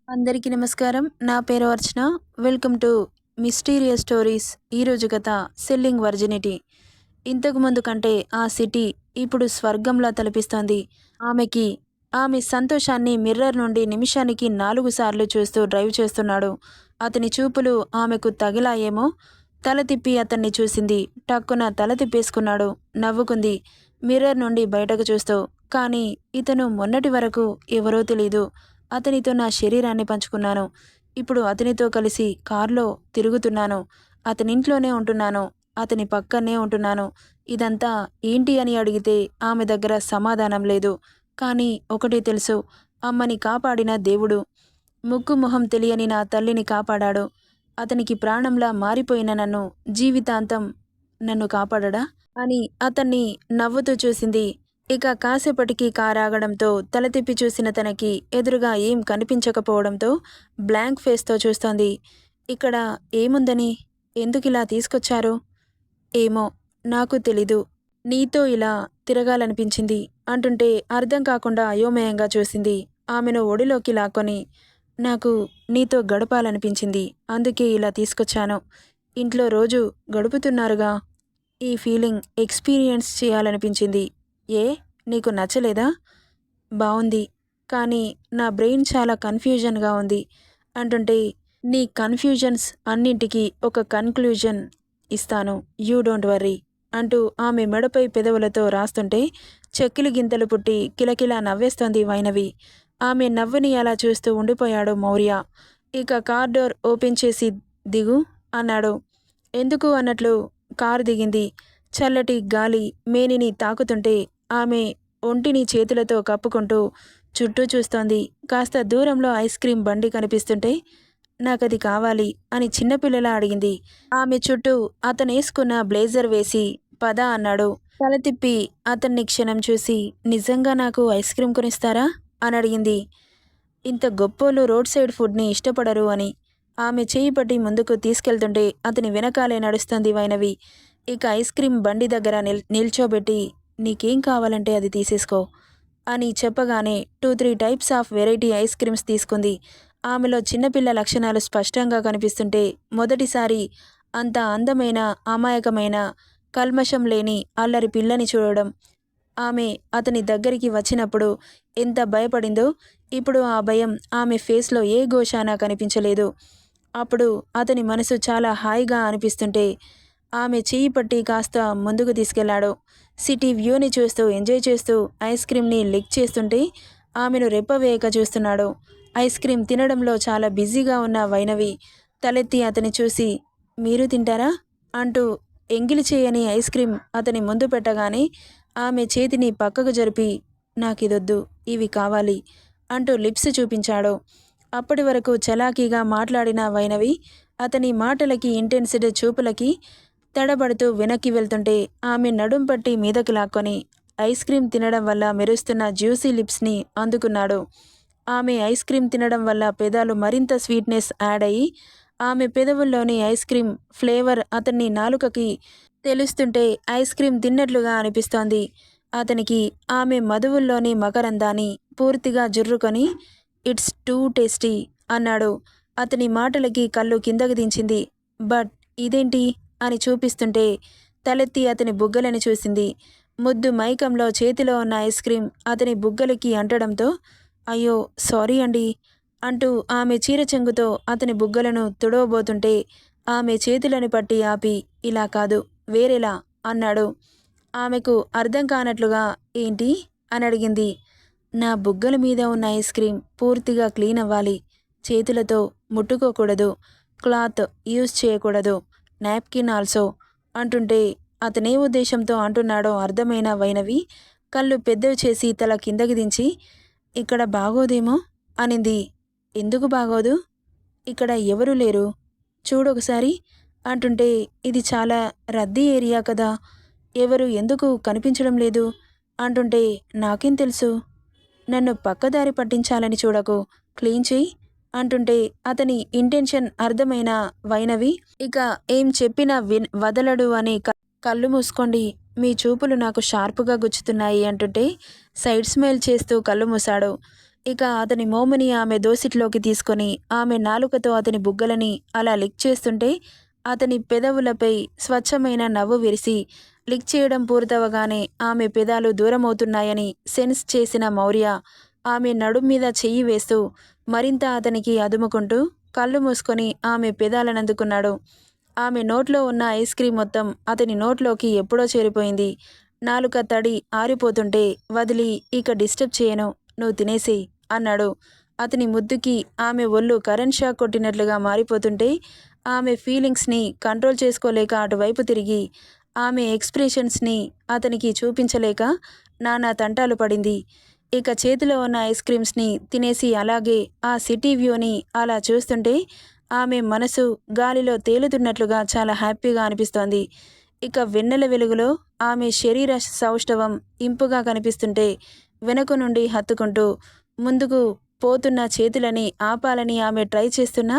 అందరికీ నమస్కారం. నా పేరు Archana. Welcome to mysterious stories. ఈరోజు కథ సెల్లింగ్ వర్జినిటీ. ఇంతకు ముందు కంటే ఆ సిటీ ఇప్పుడు స్వర్గంలా తలపిస్తోంది. ఆమెకి ఆమె సంతోషాన్ని మిర్రర్ నుండి నిమిషానికి 4 సార్లు చూస్తూ డ్రైవ్ చేస్తున్నాడు. అతని చూపులు ఆమెకు తగిలాయేమో. తల తిప్పి అతన్ని చూసింది. టక్కున తల తిప్పేసుకున్నాడు. నవ్వుకుంది మిర్రర్ నుండి బయటకు చూస్తూ. కానీ ఇతను మొన్నటి వరకు ఎవరో తెలీదు. అతనితో నా శరీరాన్ని పంచుకున్నాను. ఇప్పుడు అతనితో కలిసి కారులో తిరుగుతున్నాను. అతనింట్లోనే ఉంటున్నాను. అతని పక్కనే ఉంటున్నాను. ఇదంతా ఏంటి అని అడిగితే ఆమె దగ్గర సమాధానం లేదు. కానీ ఒకటి తెలుసు, అమ్మని కాపాడిన దేవుడు, ముక్కు మొహం తెలియని నా తల్లిని కాపాడాడు. అతనికి ప్రాణంలా మారిపోయిన నన్ను జీవితాంతం నన్ను కాపాడడా అని అతన్ని నవ్వుతూ చూసింది. ఇక కాసేపటికి కారాగడంతో తల తిప్పి చూసిన తనకి ఎదురుగా ఏం కనిపించకపోవడంతో బ్లాంక్ ఫేస్తో చూస్తోంది. ఇక్కడ ఏముందని, ఎందుకిలా తీసుకొచ్చారు? ఏమో, నాకు తెలీదు. నీతో ఇలా తిరగాలనిపించింది అంటుంటే అర్థం కాకుండా అయోమయంగా చూసింది. ఆమెను ఒడిలోకి లాక్కొని, నాకు నీతో గడపాలనిపించింది, అందుకే ఇలా తీసుకొచ్చాను. ఇంట్లో రోజు గడుపుతున్నారుగా, ఈ ఫీలింగ్ ఎక్స్పీరియన్స్ చేయాలనిపించింది. ఏ, నీకు నచ్చలేదా? బావుంది, కానీ నా బ్రెయిన్ చాలా కన్ఫ్యూజన్గా ఉంది అంటుంటే, నీ కన్ఫ్యూజన్స్ అన్నింటికీ ఒక కన్క్లూజన్ ఇస్తాను, యూ డోంట్ వర్రీ అంటూ ఆమె మెడపై పెదవులతో రాస్తుంటే చెక్కిలి గింతలు పుట్టి కిలకిలా నవ్వేస్తోంది వైనవి. ఆమె నవ్వుని అలా చూస్తూ ఉండిపోయాడు మౌర్య. ఇక కార్ డోర్ ఓపెన్ చేసి దిగు అన్నాడు. ఎందుకు అన్నట్లు కారు దిగింది. చల్లటి గాలి మేనిని తాకుతుంటే ఆమె ఒంటిని చేతులతో కప్పుకుంటూ చుట్టూ చూస్తోంది. కాస్త దూరంలో ఐస్ క్రీం బండి కనిపిస్తుంటే, నాకది కావాలి అని చిన్నపిల్లలా అడిగింది. ఆమె చుట్టూ అతనేసుకున్న బ్లేజర్ వేసి పద అన్నాడు. తల తిప్పి అతన్ని క్షణం చూసి, నిజంగా నాకు ఐస్ క్రీం కొనిస్తారా అని అడిగింది. ఇంత గొప్పోళ్ళు రోడ్ సైడ్ ఫుడ్ని ఇష్టపడరు అని. ఆమె చేయి పట్టి ముందుకు తీసుకెళ్తుంటే అతని వెనకాలే నడుస్తుంది వైనవి. ఇక ఐస్ క్రీం బండి దగ్గర నిల్చోబెట్టి, నీకేం కావాలంటే అది తీసేసుకో అని చెప్పగానే 2-3 types of variety ice creams తీసుకుంది. ఆమెలో చిన్నపిల్ల లక్షణాలు స్పష్టంగా కనిపిస్తుంటే మొదటిసారి అంత అందమైన, అమాయకమైన, కల్మషం లేని అల్లరి పిల్లని చూడడం. ఆమె అతని దగ్గరికి వచ్చినప్పుడు ఎంత భయపడిందో ఇప్పుడు ఆ భయం ఆమె ఫేస్లో ఏ గోషానా కనిపించలేదు. అప్పుడు అతని మనసు చాలా హాయిగా అనిపిస్తుంటే ఆమె చెయ్యి పట్టి కాస్త ముందుకు తీసుకెళ్లాడు. సిటీ వ్యూని చూస్తూ ఎంజాయ్ చేస్తూ ఐస్ క్రీంని లిక్ చేస్తుంటే ఆమెను రెప్పవేయక చూస్తున్నాడు. ఐస్ క్రీం తినడంలో చాలా బిజీగా ఉన్న వైనవి తలెత్తి అతని చూసి, మీరు తింటారా అంటూ ఎంగిలి చేయని ఐస్ క్రీం అతని ముందు పెట్టగానే ఆమె చేతిని పక్కకు జరిపి, నాకిదొద్దు, ఇవి కావాలి అంటూ లిప్స్ చూపించాడు. అప్పటి వరకు చలాకీగా మాట్లాడిన వైనవి అతని మాటలకి, ఇంటెన్సిడ్ చూపులకి తడబడుతూ వెనక్కి వెళ్తుంటే ఆమె నడుం పట్టి మీదకి లాక్కొని ఐస్ క్రీం తినడం వల్ల మెరుస్తున్న జ్యూసీ లిప్స్ని అందుకున్నాడు. ఆమె ఐస్ క్రీం తినడం వల్ల పెదాలు మరింత స్వీట్నెస్ యాడ్ అయ్యి ఆమె పెదవుల్లోని ఐస్ క్రీం ఫ్లేవర్ అతన్ని నాలుకకి తెలుస్తుంటే ఐస్ క్రీం తిన్నట్లుగా అనిపిస్తోంది. అతనికి ఆమె మధువుల్లోని మకరందాన్ని పూర్తిగా జుర్రుకొని, ఇట్స్ టూ టేస్టీ అన్నాడు. అతని మాటలకి కళ్ళు కిందకి దించింది. బట్ ఇదేంటి అని చూపిస్తుంటే తలెత్తి అతని బుగ్గలని చూసింది. ముద్దు మైకంలో చేతిలో ఉన్న ఐస్ క్రీం అతని బుగ్గలకి అంటడంతో, అయ్యో సారీ అండి అంటూ ఆమె చీర చెంగుతో అతని బుగ్గలను తుడవబోతుంటే ఆమె చేతులను పట్టి ఆపి, ఇలా కాదు, వేరేలా అన్నాడు. ఆమెకు అర్థం కానట్లుగా ఏంటి అని అడిగింది. నా బుగ్గల మీద ఉన్న ఐస్ క్రీం పూర్తిగా క్లీన్ అవ్వాలి. చేతులతో ముట్టుకోకూడదు. క్లాత్ యూజ్ చేయకూడదు. నాప్కిన్ ఆల్సో అంటుంటే అతనే ఉద్దేశంతో అంటున్నాడో అర్థమైన వైనవి కళ్ళు పెద్దవి చేసి తల కిందకి దించి, ఇక్కడ బాగోదేమో అనింది. ఎందుకు బాగోదు? ఇక్కడ ఎవరూ లేరు, చూడొకసారి అంటుంటే, ఇది చాలా రద్దీ ఏరియా కదా, ఎవరు ఎందుకు కనిపించడం లేదు అంటుంటే, నాకేం తెలుసు, నన్ను పక్కదారి పట్టించాలని చూడకు, క్లీన్ చెయ్యి అంటుంటే అతని ఇంటెన్షన్ అర్థమైన వైనవి ఇక ఏం చెప్పినా వదలడు అని కళ్ళు మూసుకోండి, మీ చూపులు నాకు షార్పుగా గుచ్చుతున్నాయి అంటుంటే సైడ్ స్మైల్ చేస్తూ కళ్ళు మూసాడు. ఇక అతని మోముని ఆమె దోసిట్లోకి తీసుకొని ఆమె నాలుకతో అతని బుగ్గలని అలా లిక్ చేస్తుంటే అతని పెదవులపై స్వచ్ఛమైన నవ్వు విరిసి లిక్ చేయడం పూర్తవగానే ఆమె పెదాలు దూరమవుతున్నాయని సెన్స్ చేసిన మౌర్య ఆమె నడుం మీద చెయ్యి వేస్తూ మరింత అతనికి అదుముకుంటూ కళ్ళు మూసుకొని ఆమె పెదాలనందుకున్నాడు. ఆమె నోట్లో ఉన్న ఐస్ క్రీం మొత్తం అతని నోట్లోకి ఎప్పుడో చేరిపోయింది. నాలుక తడి ఆరిపోతుంటే వదిలి ఇక డిస్టర్బ్ చేయను, నువ్వు తినేసేయ్ అన్నాడు. అతని ముద్దుకి ఆమె ఒళ్ళు కరెంట్ షాక్ కొట్టినట్లుగా మారిపోతుంటే ఆమె ఫీలింగ్స్ని కంట్రోల్ చేసుకోలేక అటువైపు తిరిగి ఆమె ఎక్స్ప్రెషన్స్ని అతనికి చూపించలేక నానా తంటాలు పడింది. ఇక చేతిలో ఉన్న ఐస్ క్రీమ్స్ని తినేసి అలాగే ఆ సిటీ వ్యూని అలా చూస్తుంటే ఆమె మనసు గాలిలో తేలుతున్నట్లుగా చాలా హ్యాపీగా అనిపిస్తోంది. ఇక వెన్నెల వెలుగులో ఆమె శరీర సౌష్ఠవం ఇంపుగా కనిపిస్తుంటే వెనుక నుండి హత్తుకుంటూ ముందుకు పోతున్న చేతులని ఆపాలని ఆమె ట్రై చేస్తున్నా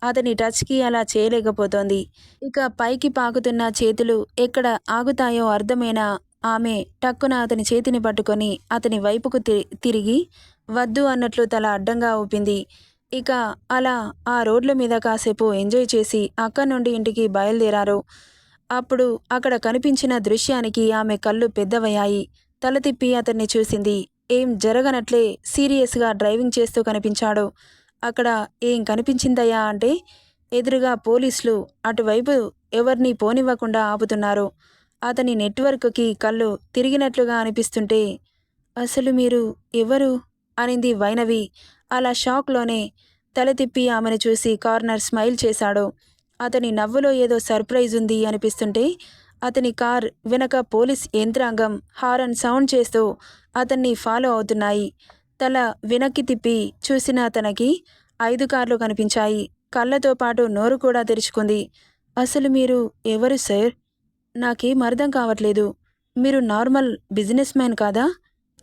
అతని టచ్కి అలా చేయలేకపోతోంది. ఇక పైకి పాకుతున్న చేతులు ఎక్కడ ఆగుతాయో అర్థమైన ఆమె టక్కున అతని చేతిని పట్టుకొని అతని వైపుకు తిరిగి వద్దు అన్నట్లు తల అడ్డంగా ఊపింది. ఇక అలా ఆ రోడ్ల మీద కాసేపు ఎంజాయ్ చేసి అక్కడి నుండి ఇంటికి బయలుదేరారు. అప్పుడు అక్కడ కనిపించిన దృశ్యానికి ఆమె కళ్ళు పెద్దవయ్యాయి. తల తిప్పి అతన్ని చూసింది. ఏం జరగనట్లే సీరియస్గా డ్రైవింగ్ చేస్తూ కనిపించాడు. అక్కడ ఏం కనిపించిందయ్యా అంటే ఎదురుగా పోలీసులు అటువైపు ఎవరిని పోనివ్వకుండా ఆపుతున్నారు. అతని నెట్వర్క్కి కళ్ళు తిరిగినట్లుగా అనిపిస్తుంటే అసలు మీరు ఎవరు అనింది వైనవి. అలా షాక్లోనే తల తిప్పి ఆమెను చూసి కార్నర్ స్మైల్ చేశాడు. అతని నవ్వులో ఏదో సర్ప్రైజ్ ఉంది అనిపిస్తుంటే అతని కార్ వెనక పోలీస్ యంత్రాంగం హారన్ సౌండ్ చేస్తూ అతన్ని ఫాలో అవుతున్నాయి. తల వెనక్కి తిప్పి చూసిన తనకి 5 కార్లు కనిపించాయి. కళ్ళతో పాటు నోరు కూడా తెరుచుకుంది. అసలు మీరు ఎవరు సార్? నాకేం అర్థం కావట్లేదు. మీరు నార్మల్ బిజినెస్ మ్యాన్ కాదా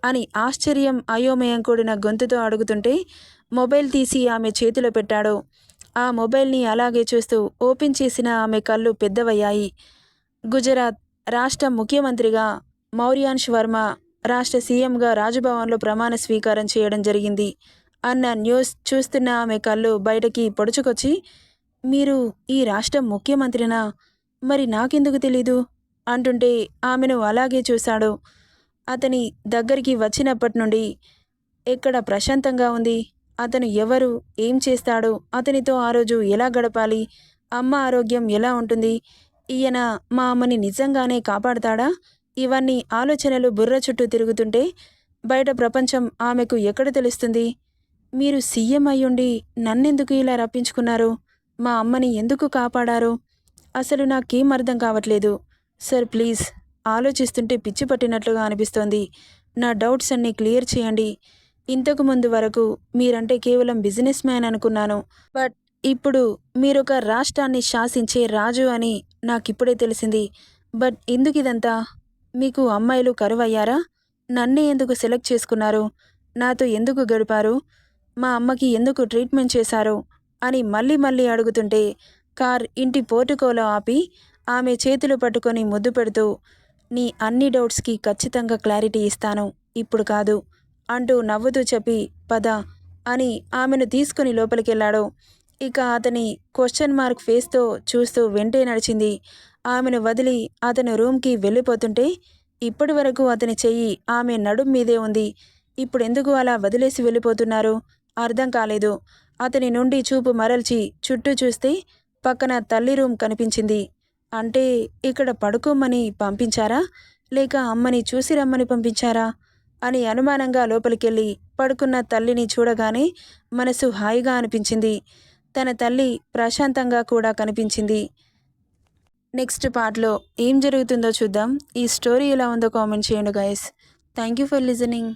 అని ఆశ్చర్యం అయోమయం కూడిన గొంతుతో అడుగుతుంటే మొబైల్ తీసి ఆమె చేతిలో పెట్టాడు. ఆ మొబైల్ని అలాగే చూస్తూ ఓపెన్ చేసిన ఆమె కళ్ళు పెద్దవయ్యాయి. గుజరాత్ రాష్ట్ర ముఖ్యమంత్రిగా మౌర్యాన్ష్ వర్మ రాష్ట్ర సీఎంగా రాజ్భవన్లో ప్రమాణ స్వీకారం చేయడం జరిగింది అన్న న్యూస్ చూస్తున్న ఆమె కళ్ళు బయటకి పొడుచుకొచ్చి మీరు ఈ రాష్ట్ర ముఖ్యమంత్రినా? మరి నాకెందుకు తెలీదు అంటుంటే ఆమెను అలాగే చూశాడు. అతని దగ్గరికి వచ్చినప్పటి నుండి ఎక్కడ ప్రశాంతంగా ఉంది? అతను ఎవరు? ఏం చేస్తాడు? అతనితో ఆ రోజు ఎలా గడపాలి? అమ్మ ఆరోగ్యం ఎలా ఉంటుంది? ఈయన మా అమ్మని నిజంగానే కాపాడతాడా? ఇవన్నీ ఆలోచనలు బుర్ర చుట్టూ తిరుగుతుంటే బయట ప్రపంచం ఆమెకు ఎక్కడ తెలుస్తుంది? మీరు సీఎం అయ్యుండి నన్నెందుకు ఇలా రప్పించుకున్నారు? మా అమ్మని ఎందుకు కాపాడారు? అసలు నాకేం అర్థం కావట్లేదు సార్. ప్లీజ్, ఆలోచిస్తుంటే పిచ్చి పట్టినట్లుగా అనిపిస్తోంది. నా డౌట్స్ అన్నీ క్లియర్ చేయండి. ఇంతకు ముందు వరకు మీరంటే కేవలం బిజినెస్ మ్యాన్ అనుకున్నాను. బట్ ఇప్పుడు మీరొక రాష్ట్రాన్ని శాసించే రాజు అని నాకిప్పుడే తెలిసింది. బట్ ఎందుకు ఇదంతా? మీకు అమ్మాయిలు కరువయ్యారా? నన్నే ఎందుకు సెలెక్ట్ చేసుకున్నారు? నాతో ఎందుకు గడిపారు? మా అమ్మకి ఎందుకు ట్రీట్మెంట్ చేశారు అని మళ్ళీ మళ్ళీ అడుగుతుంటే కార్ ఇంటి పోర్టుకోలో ఆపి ఆమె చేతులు పట్టుకొని ముద్దు పెడుతూ నీ అన్ని డౌట్స్కి ఖచ్చితంగా క్లారిటీ ఇస్తాను, ఇప్పుడు కాదు అంటూ నవ్వుతూ చెప్పి పద అని ఆమెను తీసుకుని లోపలికెళ్ళాడు. ఇక అతని క్వశ్చన్ మార్క్ ఫేస్తో చూస్తూ వెంటే నడిచింది. ఆమెను వదిలి అతను రూమ్కి వెళ్ళిపోతుంటే ఇప్పటి వరకు అతని చెయ్యి ఆమె నడుం మీదే ఉంది. ఇప్పుడెందుకు అలా వదిలేసి వెళ్ళిపోతున్నారు? అర్థం కాలేదు. అతని నుండి చూపు మరల్చి చుట్టూ చూస్తే పక్కన తల్లి రూమ్ కనిపించింది. అంటే ఇక్కడ పడుకోమని పంపించారా, లేక అమ్మని చూసి రమ్మని పంపించారా అని అనుమానంగా లోపలికెళ్ళి పడుకున్న తల్లిని చూడగానే మనసు హాయిగా అనిపించింది. తన తల్లి ప్రశాంతంగా కూడా కనిపించింది. నెక్స్ట్ పార్ట్లో ఏం జరుగుతుందో చూద్దాం. ఈ స్టోరీ ఎలా ఉందో కామెంట్ చేయండి guys. Thank you for listening.